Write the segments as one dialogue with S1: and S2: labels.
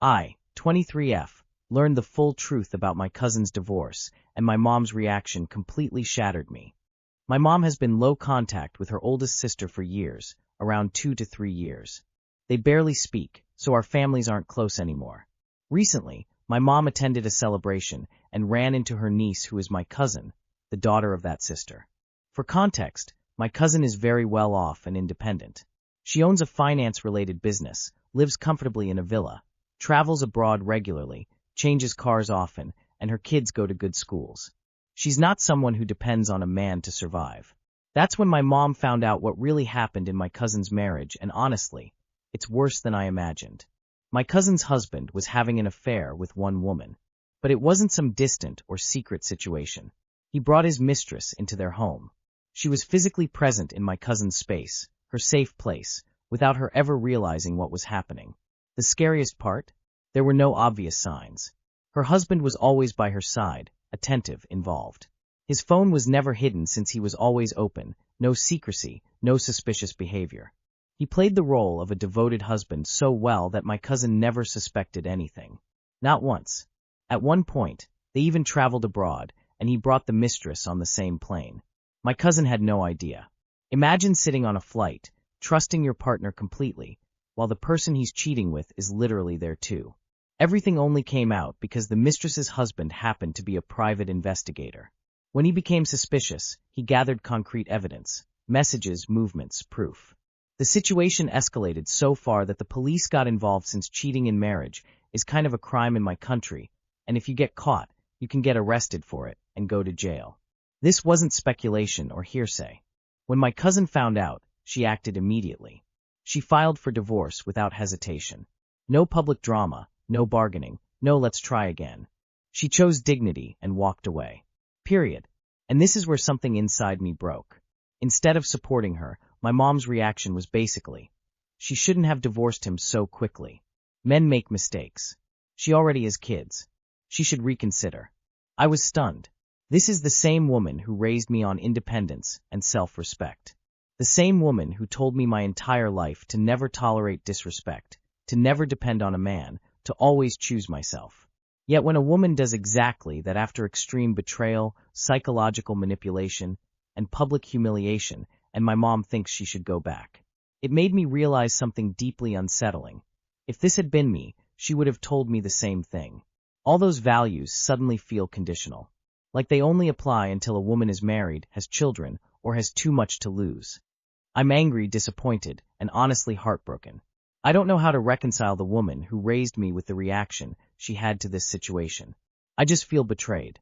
S1: I, 23F, learned the full truth about my cousin's divorce, and my mom's reaction completely shattered me. My mom has been low contact with her oldest sister for years, around 2 to 3 years. They barely speak, so our families aren't close anymore. Recently, my mom attended a celebration and ran into her niece, who is my cousin, the daughter of that sister. For context, my cousin is very well off and independent. She owns a finance-related business, lives comfortably in a villa, travels abroad regularly, changes cars often, and her kids go to good schools. She's not someone who depends on a man to survive. That's when my mom found out what really happened in my cousin's marriage, and honestly, it's worse than I imagined. My cousin's husband was having an affair with one woman, but it wasn't some distant or secret situation. He brought his mistress into their home. She was physically present in my cousin's space, her safe place, without her ever realizing what was happening. The scariest part? There were no obvious signs. Her husband was always by her side, attentive, involved. His phone was never hidden since he was always open, no secrecy, no suspicious behavior. He played the role of a devoted husband so well that my cousin never suspected anything. Not once. At one point, they even traveled abroad, and he brought the mistress on the same plane. My cousin had no idea. Imagine sitting on a flight, trusting your partner completely, while the person he's cheating with is literally there too. Everything only came out because the mistress's husband happened to be a private investigator. When he became suspicious, he gathered concrete evidence, messages, movements, proof. The situation escalated so far that the police got involved, since cheating in marriage is kind of a crime in my country, and if you get caught, you can get arrested for it and go to jail. This wasn't speculation or hearsay. When my cousin found out, she acted immediately. She filed for divorce without hesitation. No public drama, no bargaining, no let's try again. She chose dignity and walked away. Period. And this is where something inside me broke. Instead of supporting her, my mom's reaction was basically, she shouldn't have divorced him so quickly. Men make mistakes. She already has kids. She should reconsider. I was stunned. This is the same woman who raised me on independence and self-respect. The same woman who told me my entire life to never tolerate disrespect, to never depend on a man, to always choose myself. Yet when a woman does exactly that after extreme betrayal, psychological manipulation, and public humiliation, and my mom thinks she should go back, it made me realize something deeply unsettling. If this had been me, she would have told me the same thing. All those values suddenly feel conditional, like they only apply until a woman is married, has children, or has too much to lose. I'm angry, disappointed, and honestly heartbroken. I don't know how to reconcile the woman who raised me with the reaction she had to this situation. I just feel betrayed.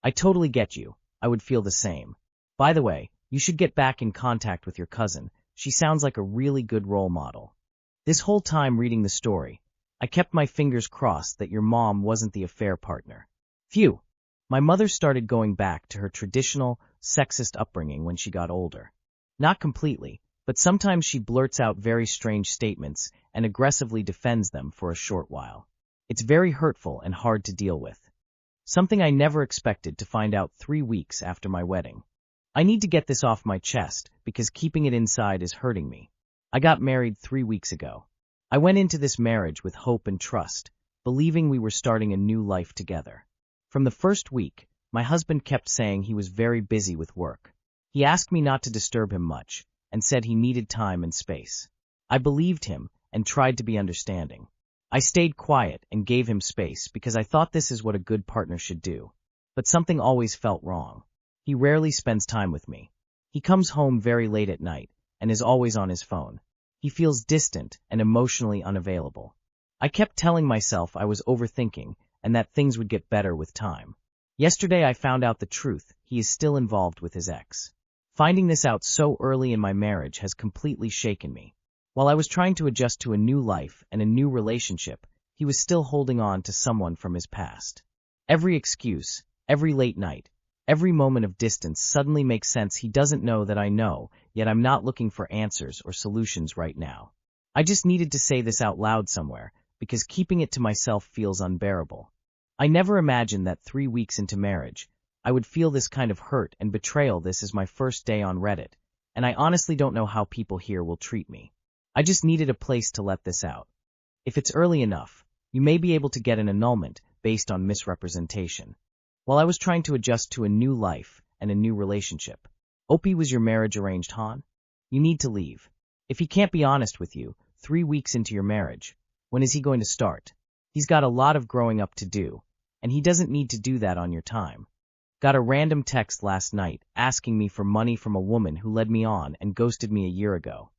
S1: I totally get you. I would feel the same. By the way, you should get back in contact with your cousin. She sounds like a really good role model. This whole time reading the story, I kept my fingers crossed that your mom wasn't the affair partner. Phew. My mother started going back to her traditional, sexist upbringing when she got older. Not completely, but sometimes she blurts out very strange statements and aggressively defends them for a short while. It's very hurtful and hard to deal with. Something I never expected to find out 3 weeks after my wedding. I need to get this off my chest because keeping it inside is hurting me. I got married 3 weeks ago. I went into this marriage with hope and trust, believing we were starting a new life together. From the first week, my husband kept saying he was very busy with work. He asked me not to disturb him much, and said he needed time and space. I believed him and tried to be understanding. I stayed quiet and gave him space because I thought this is what a good partner should do. But something always felt wrong. He rarely spends time with me. He comes home very late at night and is always on his phone. He feels distant and emotionally unavailable. I kept telling myself I was overthinking and that things would get better with time. Yesterday I found out the truth. He is still involved with his ex. Finding this out so early in my marriage has completely shaken me. While I was trying to adjust to a new life and a new relationship, he was still holding on to someone from his past. Every excuse, every late night, every moment of distance suddenly makes sense. He doesn't know that I know, yet I'm not looking for answers or solutions right now. I just needed to say this out loud somewhere, because keeping it to myself feels unbearable. I never imagined that 3 weeks into marriage, I would feel this kind of hurt and betrayal. This is my first day on Reddit, and I honestly don't know how people here will treat me. I just needed a place to let this out. If it's early enough, You may be able to get an annulment based on misrepresentation. While I was trying to adjust to a new life and a new relationship. Opie, was your marriage arranged, hon? You need to leave. If he can't be honest with you, 3 weeks into your marriage, when is he going to start? He's got a lot of growing up to do, and he doesn't need to do that on your time. Got a random text last night asking me for money from a woman who led me on and ghosted me a year ago.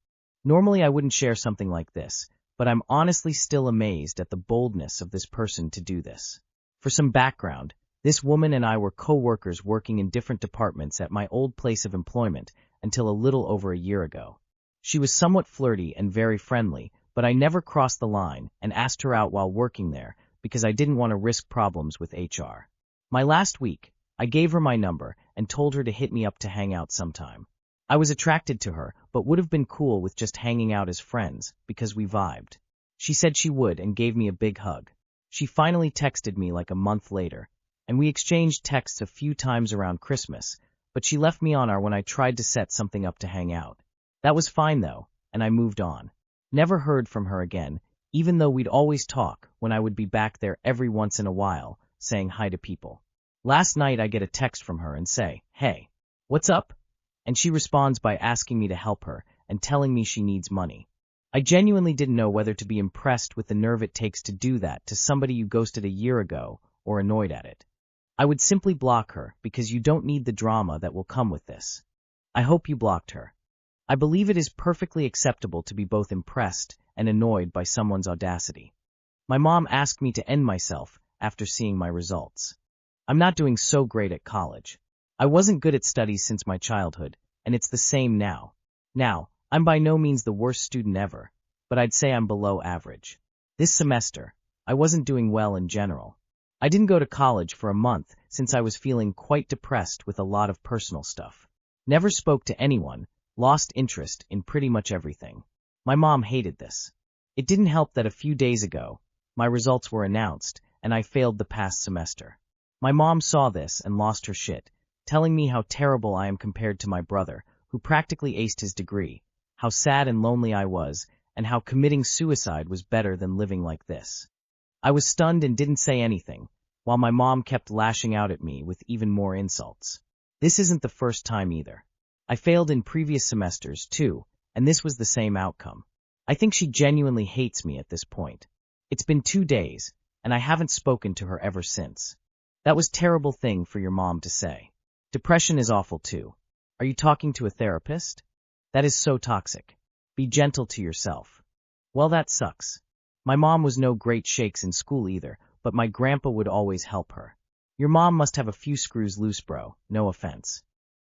S1: Normally I wouldn't share something like this, but I'm honestly still amazed at the boldness of this person to do this. For some background, this woman and I were co-workers working in different departments at my old place of employment until a little over a year ago. She was somewhat flirty and very friendly, but I never crossed the line and asked her out while working there because I didn't want to risk problems with HR. My last week, I gave her my number and told her to hit me up to hang out sometime. I was attracted to her, but would have been cool with just hanging out as friends because we vibed. She said she would and gave me a big hug. She finally texted me like a month later, and we exchanged texts a few times around Christmas, but she left me on R when I tried to set something up to hang out. That was fine though, and I moved on. Never heard from her again, even though we'd always talk when I would be back there every once in a while, saying hi to people. Last night I get a text from her and say, "Hey, what's up?" And she responds by asking me to help her and telling me she needs money. I genuinely didn't know whether to be impressed with the nerve it takes to do that to somebody you ghosted a year ago or annoyed at it. I would simply block her because you don't need the drama that will come with this. I hope you blocked her. I believe it is perfectly acceptable to be both impressed and annoyed by someone's audacity. My mom asked me to end myself after seeing my results. I'm not doing so great at college. I wasn't good at studies since my childhood, and it's the same now. Now, I'm by no means the worst student ever, but I'd say I'm below average. This semester, I wasn't doing well in general. I didn't go to college for a month since I was feeling quite depressed with a lot of personal stuff. Never spoke to anyone, lost interest in pretty much everything. My mom hated this. It didn't help that a few days ago, my results were announced, and I failed the past semester. My mom saw this and lost her shit, telling me how terrible I am compared to my brother, who practically aced his degree, how sad and lonely I was, and how committing suicide was better than living like this. I was stunned and didn't say anything, while my mom kept lashing out at me with even more insults. This isn't the first time either. I failed in previous semesters, too, and this was the same outcome. I think she genuinely hates me at this point. It's been 2 days, and I haven't spoken to her ever since. That was a terrible thing for your mom to say. Depression is awful too. Are you talking to a therapist? That is so toxic. Be gentle to yourself. Well, that sucks. My mom was no great shakes in school either, but my grandpa would always help her. Your mom must have a few screws loose, bro, no offense.